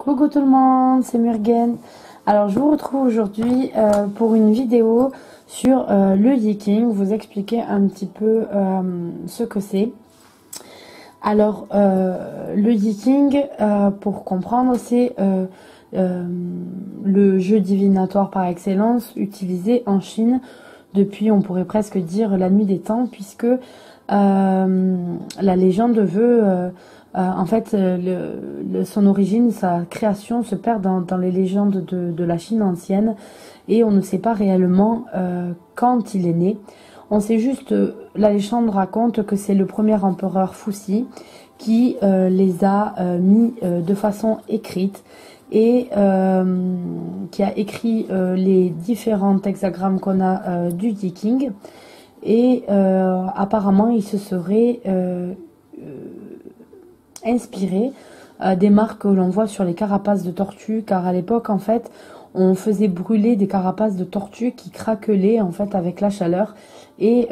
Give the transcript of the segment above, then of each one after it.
Coucou tout le monde, c'est Murgen. Alors je vous retrouve aujourd'hui pour une vidéo sur le yeking, vous expliquer un petit peu ce que c'est. Alors le yeking, pour comprendre, c'est le jeu divinatoire par excellence utilisé en Chine depuis, on pourrait presque dire, la nuit des temps, puisque la légende veut... en fait, son origine, sa création se perd dans les légendes de la Chine ancienne et on ne sait pas réellement quand il est né. On sait juste, la légende raconte que c'est le premier empereur Fuxi qui les a mis de façon écrite et qui a écrit les différents hexagrammes qu'on a du yeking. Et apparemment, il se serait inspiré des marques que l'on voit sur les carapaces de tortues, car à l'époque en fait on faisait brûler des carapaces de tortues qui craquelaient en fait avec la chaleur et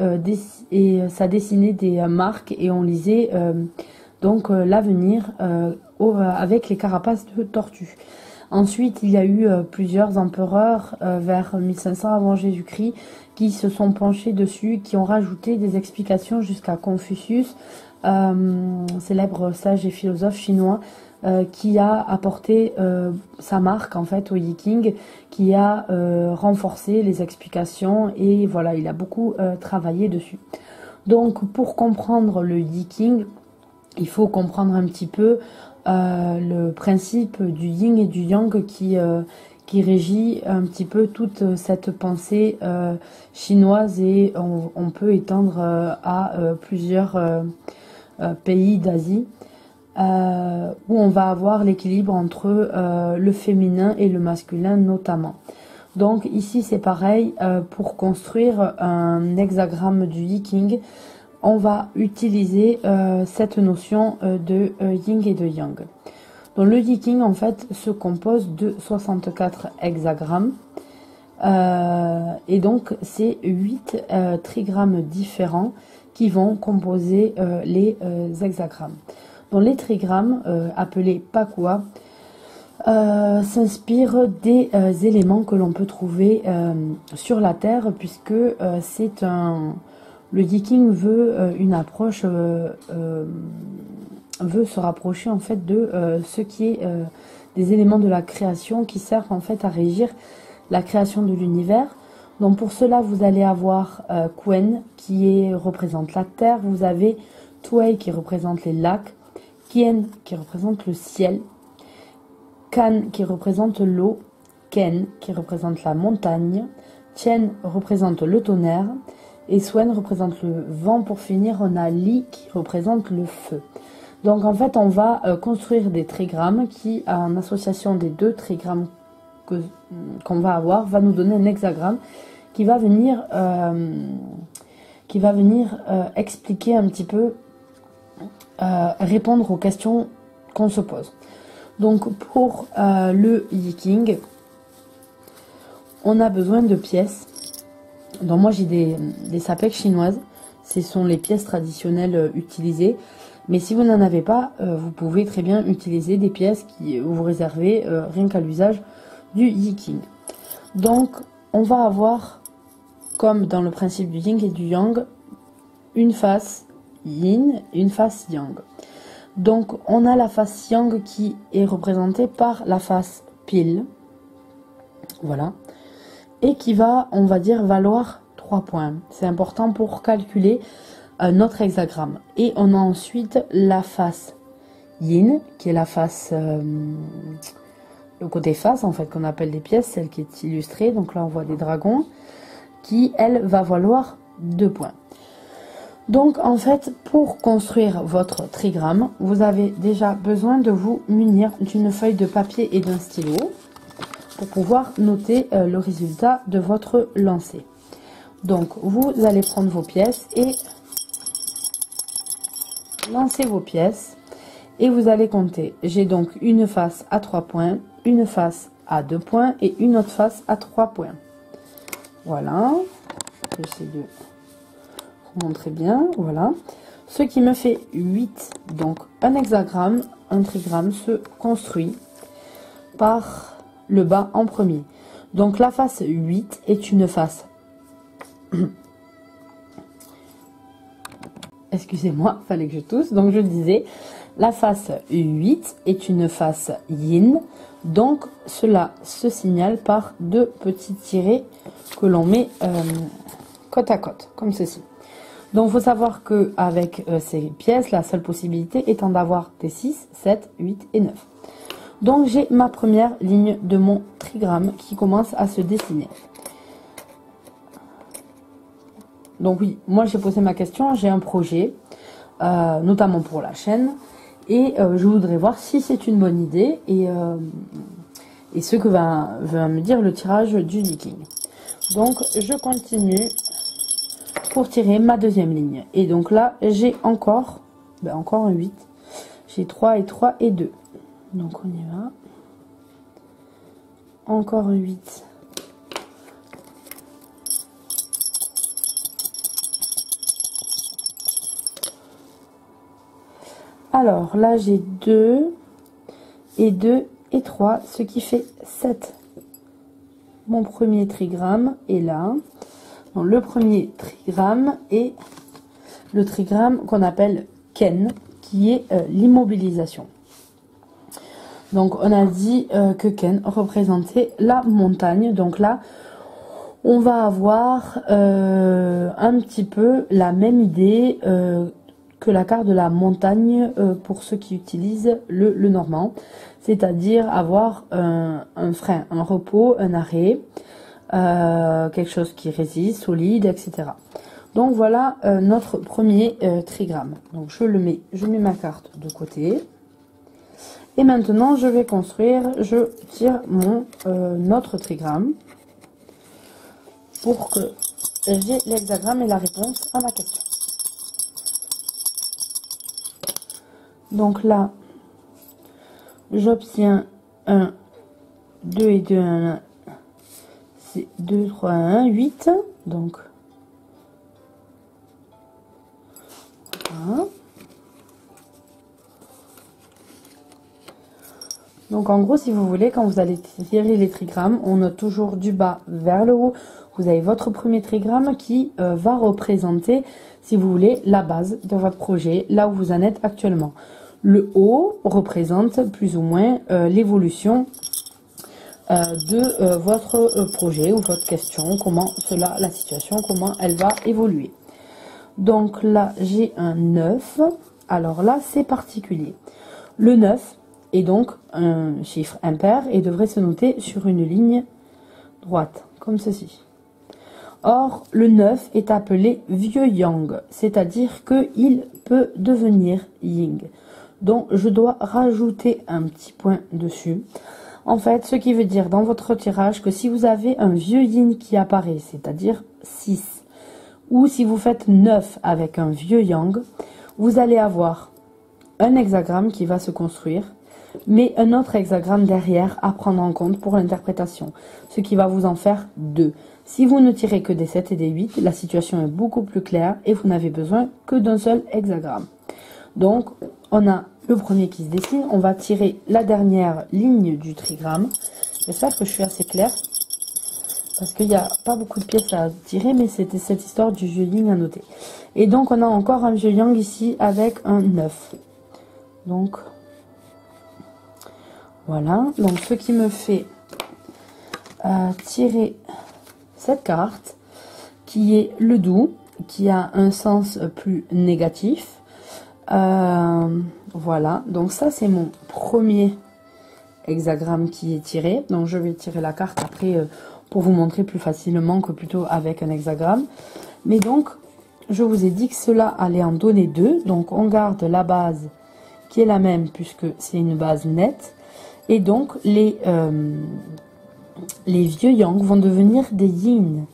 ça dessinait des marques et on lisait donc l'avenir avec les carapaces de tortues. Ensuite, il y a eu plusieurs empereurs vers 1500 avant Jésus-Christ qui se sont penchés dessus, qui ont rajouté des explications jusqu'à Confucius, célèbre sage et philosophe chinois, qui a apporté sa marque en fait au yeking, qui a renforcé les explications et voilà, il a beaucoup travaillé dessus. Donc pour comprendre le yeking, il faut comprendre un petit peu le principe du yin et du yang qui régit un petit peu toute cette pensée chinoise et on peut étendre à plusieurs pays d'Asie où on va avoir l'équilibre entre le féminin et le masculin notamment. Donc ici c'est pareil, pour construire un hexagramme du yeking, on va utiliser cette notion de yin et de yang. Donc le yeking en fait se compose de 64 hexagrammes et donc c'est 8 trigrammes différents qui vont composer les hexagrammes. Donc les trigrammes appelés pakua s'inspirent des éléments que l'on peut trouver sur la terre, puisque c'est le yeking veut une approche, veut se rapprocher en fait de ce qui est des éléments de la création qui servent en fait à régir la création de l'univers. Donc pour cela vous allez avoir Quen qui représente la terre, vous avez Tuei qui représente les lacs, Kien qui représente le ciel, Kan qui représente l'eau, Ken qui représente la montagne, Chen représente le tonnerre, et Swen représente le vent. Pour finir, on a Li qui représente le feu. Donc en fait, on va construire des trigrammes qui, en association des deux trigrammes qu'on va avoir, va nous donner un hexagramme qui va venir expliquer un petit peu, répondre aux questions qu'on se pose. Donc pour le yeking, on a besoin de pièces. Donc moi j'ai des sapèques chinoises, ce sont les pièces traditionnelles utilisées, mais si vous n'en avez pas, vous pouvez très bien utiliser des pièces où vous réservez rien qu'à l'usage du yeking. Donc on va avoir, comme dans le principe du yin et du yang, une face yin et une face yang. Donc on a la face yang qui est représentée par la face pile, voilà, et qui va, on va dire, valoir 3 points. C'est important pour calculer notre hexagramme. Et on a ensuite la face yin, qui est la face, le côté face, en fait, qu'on appelle les pièces, celle qui est illustrée. Donc là, on voit des dragons, qui, elle, va valoir 2 points. Donc, en fait, pour construire votre trigramme, vous avez déjà besoin de vous munir d'une feuille de papier et d'un stylo pour pouvoir noter le résultat de votre lancer. Donc vous allez prendre vos pièces et lancer vos pièces et vous allez compter. J'ai donc une face à 3 points, une face à 2 points et une autre face à 3 points. Voilà, j'essaie de vous montrer bien, voilà. Ce qui me fait 8, donc un hexagramme, un trigramme se construit par le bas en premier. Donc la face 8 est une face excusez-moi, fallait que je tousse. Donc je disais, la face 8 est une face yin. Donc cela se signale par deux petits tirets que l'on met côte à côte, comme ceci. Donc il faut savoir qu'avec ces pièces, la seule possibilité étant d'avoir des 6, 7, 8 et 9. Donc j'ai ma première ligne de mon trigramme qui commence à se dessiner. Donc oui, moi j'ai posé ma question, j'ai un projet, notamment pour la chaîne, et je voudrais voir si c'est une bonne idée et ce que va me dire le tirage du Viking. Donc je continue pour tirer ma deuxième ligne. Et donc là j'ai encore un 8, j'ai 3 et 3 et 2. Donc on y va. Encore un 8. Alors là j'ai 2 et 2 et 3, ce qui fait 7. Mon premier trigramme est là. Donc, le premier trigramme est le trigramme qu'on appelle Ken, qui est l'immobilisation. Donc on a dit que Ken représentait la montagne. Donc là on va avoir un petit peu la même idée que la carte de la montagne pour ceux qui utilisent le normand, c'est-à-dire avoir un frein, un repos, un arrêt, quelque chose qui résiste, solide, etc. Donc voilà notre premier trigramme. Donc je mets ma carte de côté. Et maintenant je vais construire, je tire mon autre trigramme pour que j'ai l'hexagramme et la réponse à ma question. Donc là, j'obtiens 1, 2 et 2, 1, c'est 2, 3, 1, 8. Donc, voilà. Donc en gros, si vous voulez, quand vous allez tirer les trigrammes, on note toujours du bas vers le haut. Vous avez votre premier trigramme qui va représenter, si vous voulez, la base de votre projet, là où vous en êtes actuellement. Le haut représente plus ou moins l'évolution de votre projet ou votre question, comment la situation, comment elle va évoluer. Donc là, j'ai un 9. Alors là, c'est particulier. Le 9 est donc un chiffre impair et devrait se noter sur une ligne droite, comme ceci. Or, le 9 est appelé vieux yang, c'est-à-dire qu'il peut devenir yin. Donc, je dois rajouter un petit point dessus. En fait, ce qui veut dire dans votre tirage que si vous avez un vieux yin qui apparaît, c'est-à-dire 6, ou si vous faites 9 avec un vieux yang, vous allez avoir un hexagramme qui va se construire, mais un autre hexagramme derrière à prendre en compte pour l'interprétation, ce qui va vous en faire 2. Si vous ne tirez que des 7 et des 8, la situation est beaucoup plus claire et vous n'avez besoin que d'un seul hexagramme. Donc, on a le premier qui se dessine, on va tirer la dernière ligne du trigramme. J'espère que je suis assez claire, parce qu'il n'y a pas beaucoup de pièces à tirer, mais c'était cette histoire du vieux yin à noter. Et donc, on a encore un vieux yang ici avec un 9. Donc, voilà. Donc, ce qui me fait tirer cette carte, qui est le doux, qui a un sens plus négatif. Voilà, donc ça c'est mon premier hexagramme qui est tiré. Donc je vais tirer la carte après pour vous montrer plus facilement que plutôt avec un hexagramme. Mais donc, je vous ai dit que cela allait en donner 2. Donc on garde la base qui est la même puisque c'est une base nette. Et donc les vieux yang vont devenir des yin.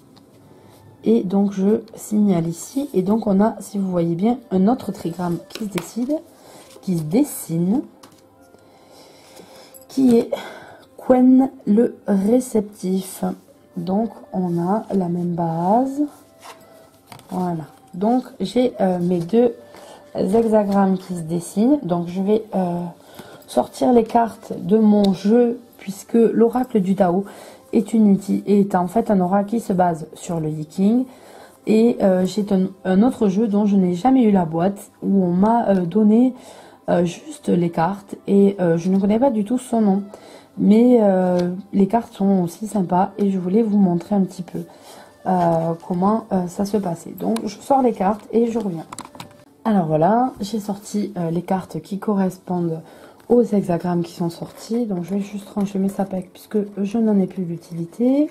Et donc je signale ici, et donc on a, si vous voyez bien, un autre trigramme qui se dessine, qui est Quen le réceptif. Donc on a la même base, voilà. Donc j'ai mes deux hexagrammes qui se dessinent, donc je vais sortir les cartes de mon jeu, puisque l'oracle du Tao est en fait un oracle qui se base sur le Yiking. Et j'ai un autre jeu dont je n'ai jamais eu la boîte, où on m'a donné juste les cartes, et je ne connais pas du tout son nom. Mais les cartes sont aussi sympas, et je voulais vous montrer un petit peu comment ça se passait. Donc je sors les cartes et je reviens. Alors voilà, j'ai sorti les cartes qui correspondent aux hexagrammes qui sont sortis. Donc je vais juste ranger mes sapecs puisque je n'en ai plus d'utilité.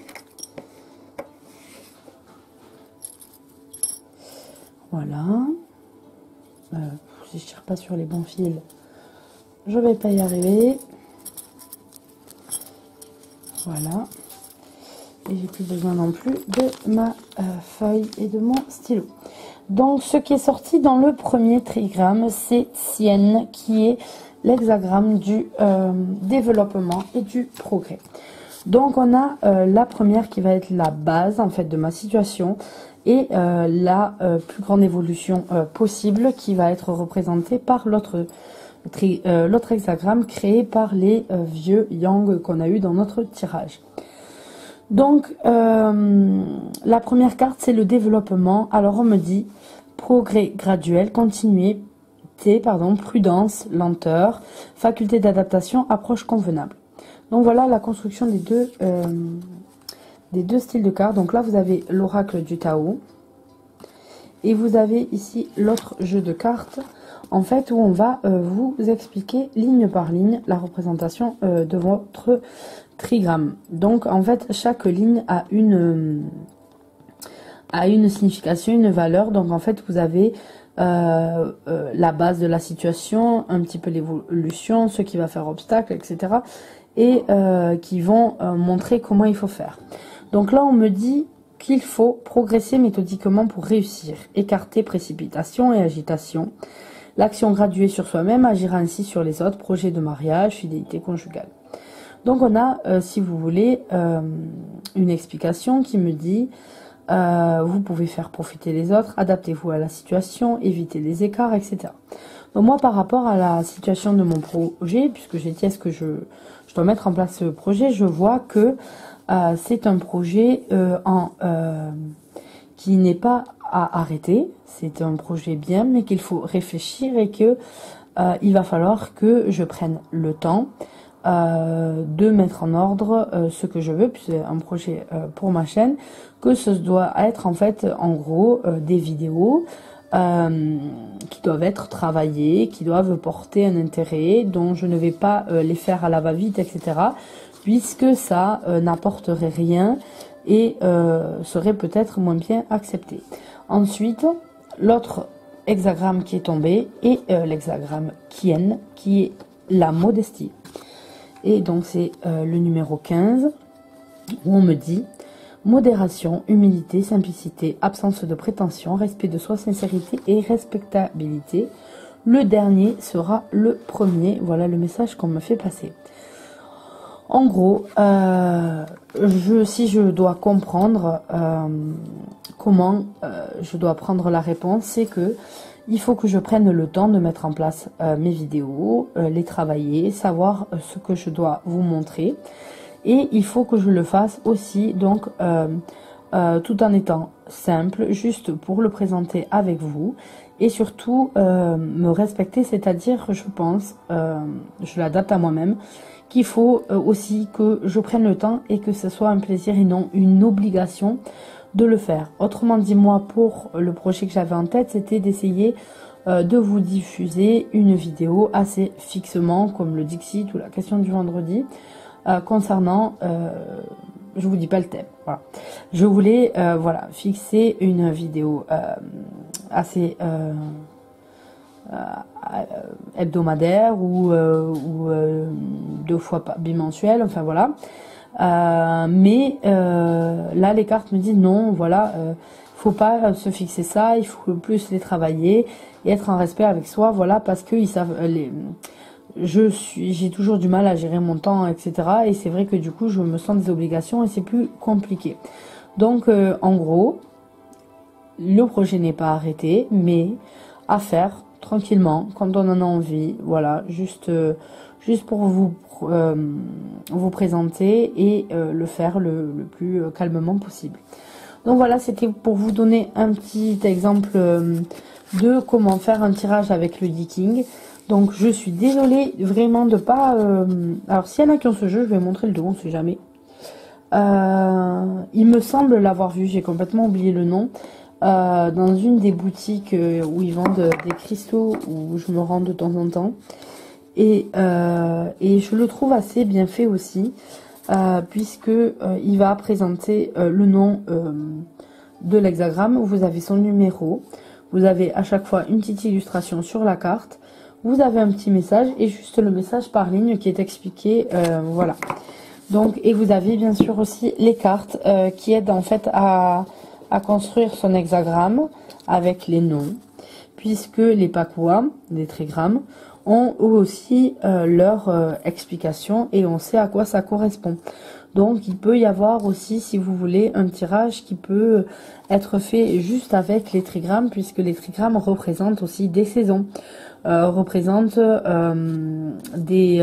Voilà. Si je tire pas sur les bons fils, je vais pas y arriver. Voilà. Et j'ai plus besoin non plus de ma feuille et de mon stylo. Donc ce qui est sorti dans le premier trigramme, c'est Tien, qui est l'hexagramme du développement et du progrès. Donc on a la première qui va être la base en fait de ma situation, et la plus grande évolution possible qui va être représentée par l'autre hexagramme créé par les vieux yang qu'on a eu dans notre tirage. Donc la première carte, c'est le développement. Alors on me dit progrès graduel, continuité, prudence, lenteur, faculté d'adaptation, approche convenable. Donc voilà la construction des deux styles de cartes. Donc là vous avez l'oracle du Tao et vous avez ici l'autre jeu de cartes, en fait, où on va vous expliquer ligne par ligne la représentation de votre trigramme. Donc en fait chaque ligne a une signification, une valeur. Donc en fait vous avez la base de la situation, un petit peu l'évolution, ce qui va faire obstacle, etc. Et qui vont montrer comment il faut faire. Donc là on me dit qu'il faut progresser méthodiquement pour réussir, écarter précipitation et agitation. L'action graduée sur soi-même agira ainsi sur les autres, projet de mariage, fidélité conjugale. Donc on a, si vous voulez, une explication qui me dit vous pouvez faire profiter les autres, adaptez-vous à la situation, évitez les écarts, etc. Donc moi, par rapport à la situation de mon projet, puisque j'ai dit est-ce que je dois mettre en place ce projet, je vois que c'est un projet qui n'est pas à arrêter. C'est un projet bien, mais qu'il faut réfléchir et que il va falloir que je prenne le temps de mettre en ordre ce que je veux, puisque c'est un projet pour ma chaîne, que ce doit être en fait en gros des vidéos qui doivent être travaillées, qui doivent porter un intérêt, dont je ne vais pas les faire à la va-vite, etc. puisque ça n'apporterait rien et serait peut-être moins bien accepté. Ensuite, l'autre hexagramme qui est tombé est l'hexagramme Kien, qui est la modestie. Et donc c'est le numéro 15, où on me dit modération, humilité, simplicité, absence de prétention, respect de soi, sincérité et respectabilité. Le dernier sera le premier. Voilà le message qu'on me fait passer. En gros, si je dois comprendre comment je dois prendre la réponse, c'est que il faut que je prenne le temps de mettre en place mes vidéos, les travailler, savoir ce que je dois vous montrer. Et il faut que je le fasse aussi, donc tout en étant simple, juste pour le présenter avec vous. Et surtout me respecter, c'est-à-dire, je pense, je l'adapte à moi-même, qu'il faut aussi que je prenne le temps et que ce soit un plaisir et non une obligation de le faire. Autrement dit, moi, pour le projet que j'avais en tête, c'était d'essayer de vous diffuser une vidéo assez fixement, comme le Dixit ou la question du vendredi, concernant, je vous dis pas le thème, voilà. Je voulais, voilà, fixer une vidéo assez hebdomadaire ou 2 fois bimensuel, enfin voilà. Mais là les cartes me disent non, voilà, faut pas se fixer ça, il faut plus les travailler et être en respect avec soi, voilà, parce que ils savent j'ai toujours du mal à gérer mon temps, etc. Et c'est vrai que du coup je me sens des obligations et c'est plus compliqué. Donc en gros, le projet n'est pas arrêté, mais à faire tranquillement quand on en a envie, voilà, juste juste pour vous présenter et le faire le plus calmement possible. Donc voilà, c'était pour vous donner un petit exemple de comment faire un tirage avec le Yeeking. Donc je suis désolée vraiment de pas... Alors s'il y en a qui ont ce jeu, je vais montrer le dos, on sait jamais. Il me semble l'avoir vu, j'ai complètement oublié le nom. Dans une des boutiques où ils vendent des cristaux, où je me rends de temps en temps. Et je le trouve assez bien fait aussi, puisque il va présenter le nom de l'hexagramme. Vous avez son numéro, vous avez à chaque fois une petite illustration sur la carte, vous avez un petit message et juste le message par ligne qui est expliqué, voilà. Donc, et vous avez bien sûr aussi les cartes qui aident en fait à construire son hexagramme avec les noms, puisque les Pakoua, les trigrammes, ont eux aussi leur explication et on sait à quoi ça correspond. Donc il peut y avoir aussi, si vous voulez, un tirage qui peut être fait juste avec les trigrammes, puisque les trigrammes représentent aussi des saisons, représentent des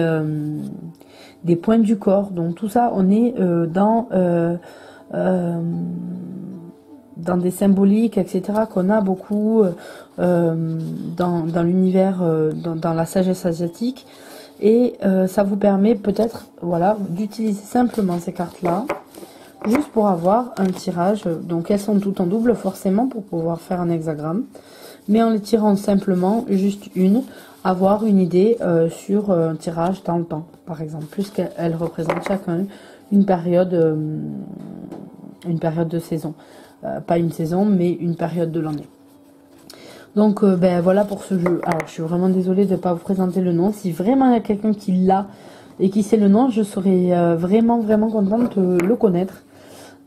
points du corps. Donc tout ça, on est dans des symboliques, etc., qu'on a beaucoup dans l'univers, dans la sagesse asiatique. Et ça vous permet peut-être, voilà, d'utiliser simplement ces cartes-là, juste pour avoir un tirage. Donc elles sont toutes en double, forcément, pour pouvoir faire un hexagramme. Mais en les tirant simplement, juste une, avoir une idée sur un tirage dans le temps, par exemple, puisqu'elles représentent chacun une période de saison. Pas une saison, mais une période de l'année. Donc ben voilà pour ce jeu. Alors je suis vraiment désolée de ne pas vous présenter le nom. Si vraiment il y a quelqu'un qui l'a et qui sait le nom, je serais vraiment contente de le connaître.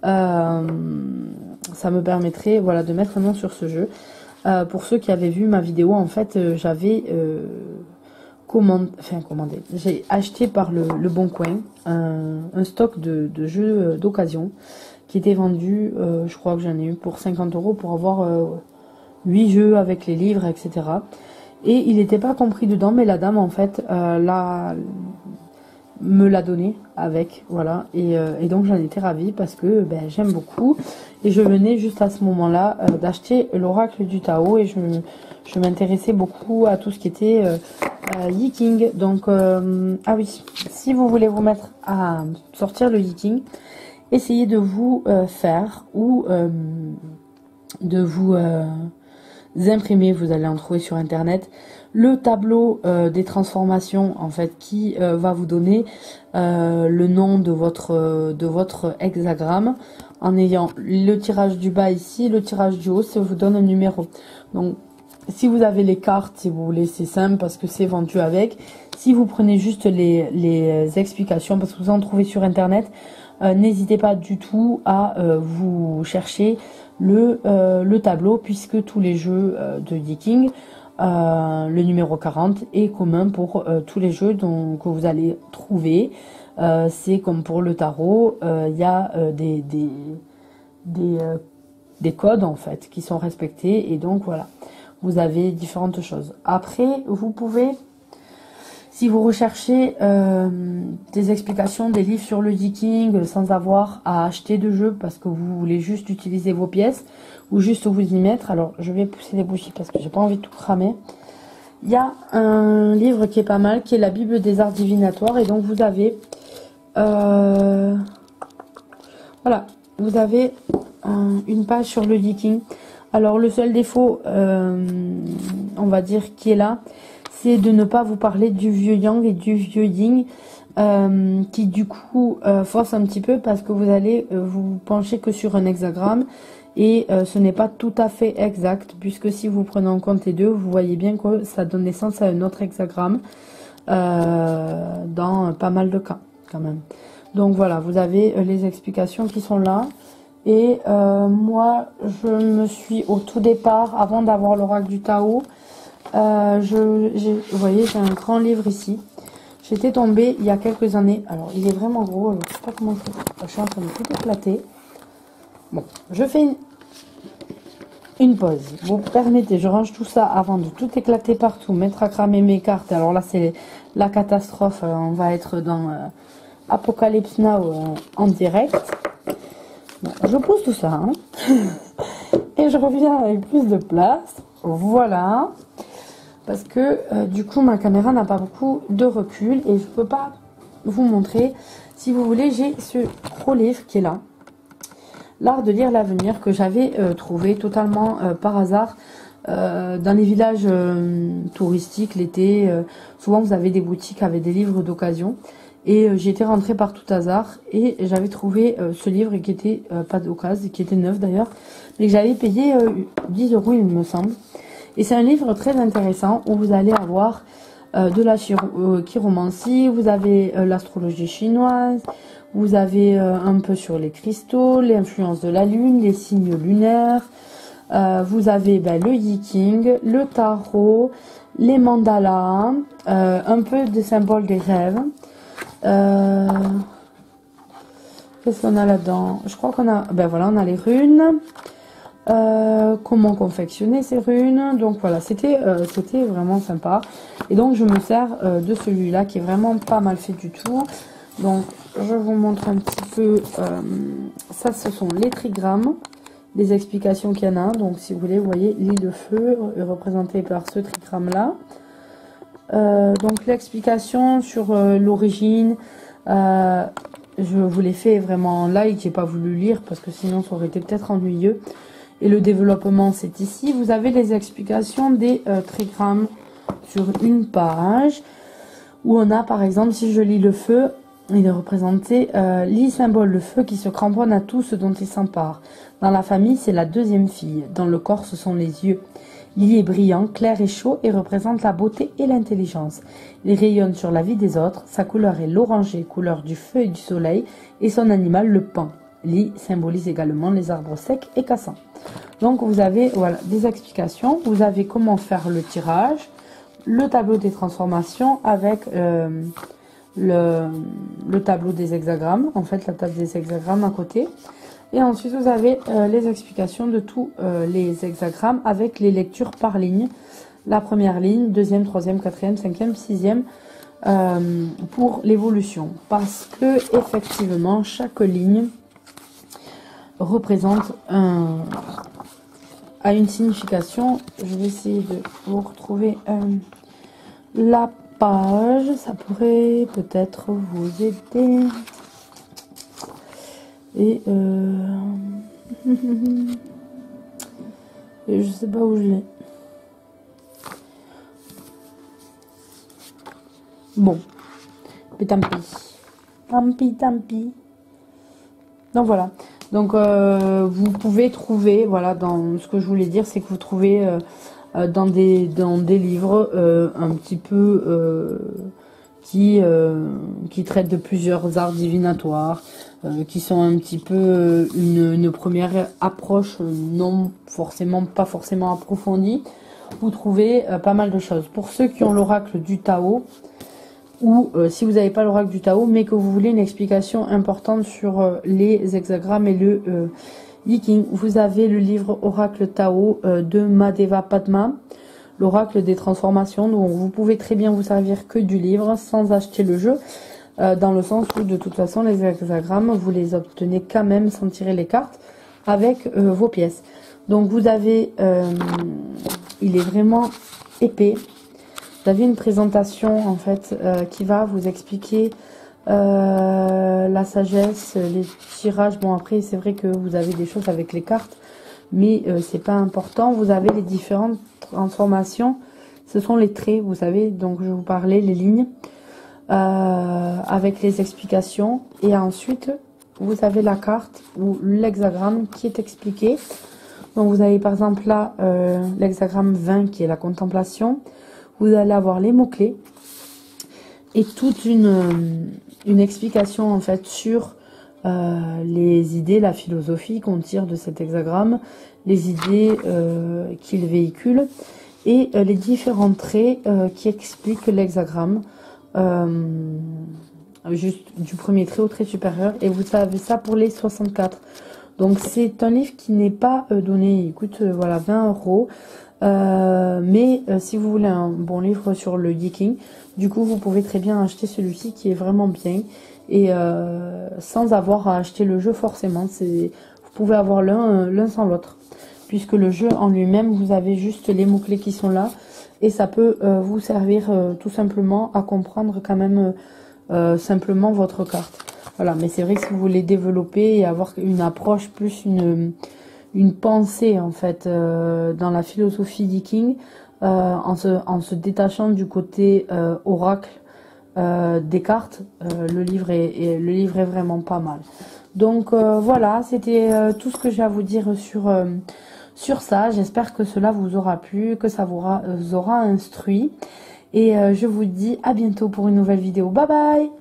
Ça me permettrait, voilà, de mettre un nom sur ce jeu. Pour ceux qui avaient vu ma vidéo, en fait, j'avais commandé. J'ai acheté par le Bon Coin un stock de jeux d'occasion qui était vendu, je crois que j'en ai eu pour 50 € pour avoir 8 jeux avec les livres, etc. Et il n'était pas compris dedans, mais la dame, en fait, me l'a donné avec, voilà. Et donc, j'en étais ravie parce que ben, j'aime beaucoup. Et je venais juste à ce moment-là d'acheter l'oracle du Tao et je m'intéressais beaucoup à tout ce qui était Yeeking. Donc, ah oui, si vous voulez vous mettre à sortir le Yeeking, essayez de vous faire ou de vous imprimer, vous allez en trouver sur internet, le tableau des transformations en fait qui va vous donner le nom de votre hexagramme en ayant le tirage du bas ici, le tirage du haut, ça vous donne un numéro. Donc si vous avez les cartes, si vous voulez, c'est simple parce que c'est vendu avec. Si vous prenez juste les explications, parce que vous en trouvez sur internet, n'hésitez pas du tout à vous chercher le tableau, puisque tous les jeux de Yeeking, le numéro 40 est commun pour tous les jeux que vous allez trouver. C'est comme pour le tarot, il y a des codes en fait qui sont respectés, et donc voilà, vous avez différentes choses. Après, vous pouvez, si vous recherchez des explications, des livres sur le Yeeking sans avoir à acheter de jeux parce que vous voulez juste utiliser vos pièces ou juste vous y mettre, alors je vais pousser les bougies parce que j'ai pas envie de tout cramer. Il y a un livre qui est pas mal, qui est la Bible des arts divinatoires, et donc vous avez voilà, vous avez une page sur le Yeeking. Alors le seul défaut, on va dire, qui est là, c'est de ne pas vous parler du vieux Yang et du vieux Yin, qui du coup force un petit peu parce que vous allez vous pencher que sur un hexagramme et ce n'est pas tout à fait exact, puisque si vous prenez en compte les deux, vous voyez bien que ça donne naissance à un autre hexagramme dans pas mal de cas quand même. Donc voilà, vous avez les explications qui sont là. Et moi, je me suis au tout départ, avant d'avoir l'oracle du Tao, vous voyez, j'ai un grand livre ici. J'étais tombée il y a quelques années. Alors, il est vraiment gros. Je sais pas comment je suis en train de tout éclater. Bon, je fais une pause. Vous permettez, je range tout ça avant de tout éclater partout, mettre à cramer mes cartes. Alors là, c'est la catastrophe. On va être dans Apocalypse Now en direct. Bon, je pose tout ça. Hein. Et je reviens avec plus de place. Voilà. Parce que du coup, ma caméra n'a pas beaucoup de recul et je peux pas vous montrer. Si vous voulez, j'ai ce gros livre qui est là. L'art de lire l'avenir, que j'avais trouvé totalement par hasard dans les villages touristiques l'été. Souvent, vous avez des boutiques avec des livres d'occasion. Et j'étais rentrée par tout hasard et j'avais trouvé ce livre qui était pas d'occasion, qui était neuf d'ailleurs, mais que j'avais payé 10 euros il me semble. Et c'est un livre très intéressant où vous allez avoir de la chiromancie, vous avez l'astrologie chinoise, vous avez un peu sur les cristaux, l'influence de la lune, les signes lunaires, vous avez le Yi-King, le tarot, les mandalas, un peu des symboles des rêves. Qu'est-ce qu'on a là-dedans? Je crois qu'on a, voilà, on a les runes. Comment confectionner ces runes. Donc voilà, c'était vraiment sympa. Et donc je me sers de celui-là qui est vraiment pas mal fait du tout. Donc je vous montre un petit peu. Ça, ce sont les trigrammes, les explications qu'il y en a. Donc si vous voulez, vous voyez l'île de feu est représentée par ce trigramme-là. Donc l'explication sur l'origine, je vous l'ai fait vraiment en live, j'ai pas voulu lire parce que sinon ça aurait été peut-être ennuyeux. Et le développement, c'est ici. Vous avez les explications des trigrammes sur une page où on a par exemple, si je lis le feu, il est représenté lit symbole le feu qui se cramponne à tout ce dont il s'empare. Dans la famille, c'est la deuxième fille. Dans le corps, ce sont les yeux. Lit est brillant, clair et chaud et représente la beauté et l'intelligence. Il rayonne sur la vie des autres. Sa couleur est l'oranger, couleur du feu et du soleil, et son animal le paon. Lit symbolise également les arbres secs et cassants. Donc vous avez voilà des explications. Vous avez comment faire le tirage, le tableau des transformations avec le tableau des hexagrammes, en fait la table des hexagrammes à côté. Et ensuite vous avez les explications de tous les hexagrammes avec les lectures par ligne. La première ligne, deuxième, troisième, quatrième, cinquième, sixième pour l'évolution. Parce que effectivement chaque ligne représente a une signification. Je vais essayer de vous retrouver la page. Ça pourrait peut-être vous aider. Et et je sais pas où je l'ai. Bon, mais tant pis. Tant pis. Donc voilà. Donc vous pouvez trouver, voilà, dans ce que je voulais dire, c'est que vous trouvez dans des livres un petit peu qui traitent de plusieurs arts divinatoires, qui sont un petit peu une première approche pas forcément approfondie. Vous trouvez pas mal de choses. Pour ceux qui ont l'oracle du Tao, ou si vous n'avez pas l'oracle du Tao, mais que vous voulez une explication importante sur les hexagrammes et le Yi-King, vous avez le livre Oracle Tao de Madeva Padma, l'oracle des transformations. Donc vous pouvez très bien vous servir que du livre sans acheter le jeu, dans le sens où de toute façon les hexagrammes, vous les obtenez quand même sans tirer les cartes avec vos pièces. Donc vous avez, il est vraiment épais. Vous avez une présentation en fait qui va vous expliquer la sagesse, les tirages. Bon après c'est vrai que vous avez des choses avec les cartes, mais c'est pas important. Vous avez les différentes transformations. Ce sont les traits, vous savez. Donc je vous parlais les lignes avec les explications. Et ensuite vous avez la carte ou l'hexagramme qui est expliqué. Donc vous avez par exemple là l'hexagramme 20 qui est la contemplation. Vous allez avoir les mots-clés et toute une explication en fait sur les idées, la philosophie qu'on tire de cet hexagramme, les idées qu'il véhicule et les différents traits qui expliquent l'hexagramme, juste du premier trait au trait supérieur. Et vous savez ça pour les 64. Donc c'est un livre qui n'est pas donné, il coûte voilà 20 €. Mais si vous voulez un bon livre sur le geeking, du coup vous pouvez très bien acheter celui-ci qui est vraiment bien et sans avoir à acheter le jeu forcément. Vous pouvez avoir l'un sans l'autre, puisque le jeu en lui-même, vous avez juste les mots-clés qui sont là et ça peut vous servir tout simplement à comprendre quand même simplement votre carte. Voilà, mais c'est vrai que si vous voulez développer et avoir une approche plus une pensée en fait dans la philosophie viking, en se détachant du côté oracle des cartes, le livre est vraiment pas mal. Donc voilà, c'était tout ce que j'ai à vous dire sur ça. J'espère que cela vous aura plu, que ça vous aura instruit. Et je vous dis à bientôt pour une nouvelle vidéo. Bye bye!